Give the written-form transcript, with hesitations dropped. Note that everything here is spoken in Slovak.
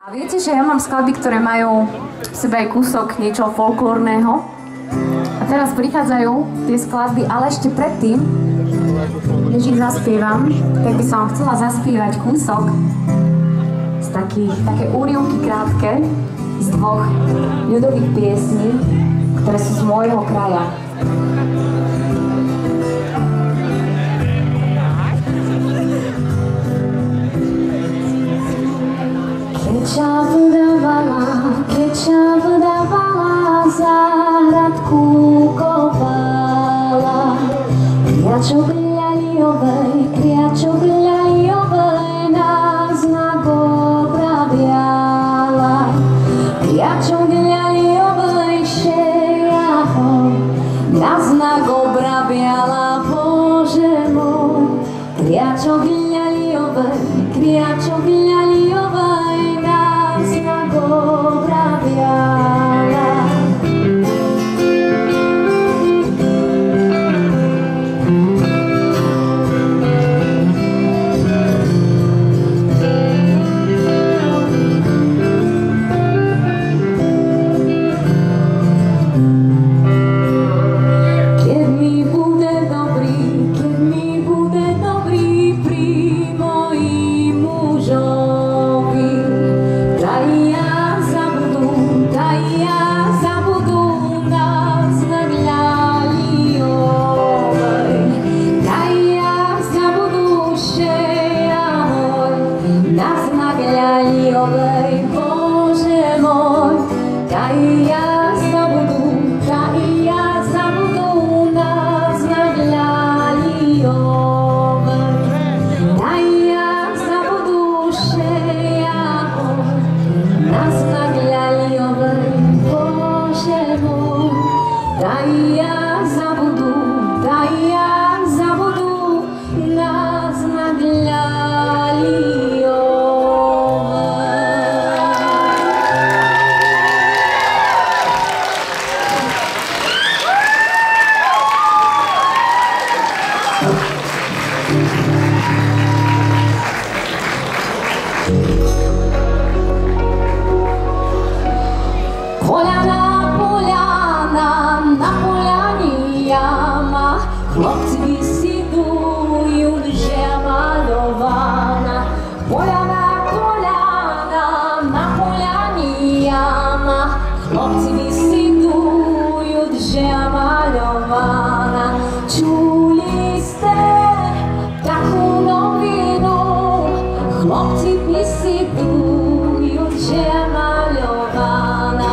A viete, že ja mám skladby, ktoré majú v sebe aj kúsok niečo folklórneho. A teraz prichádzajú tie skladby, ale ešte predtým, než ich zaspievam, tak by som chcela zaspievať kúsok z také úryvky krátke z dvoch ľudových piesní, ktoré sú z môjho kraja. Keď ťa vdávala, záhradku kopala. Kriačok ľaliovej nás na obrabiala. Kriačok ľaliovej šejahoj nás na obrabiala, Bože môj. Kriačok ľaliovej nás na obrabiala. Keď mi bude dobrý pri mojím mužovi, daj ja zabudú na znak ľaliovej. Daj ja zabudú šejahoj na znak ľaliovej, Bože môj. Daj ja zabudú na znak ľaliovej. Daj ja zabudú šejahoj na znak ľaliovej, Bože môj. Daj ja zabudú na znak ľaliovej. Na poляні яма, хлопці висідують, вже мальована. Поляна, на поляні яма, хлопці висідують, вже мальована. Чули сте таку новину, хлопці висідують, вже мальована.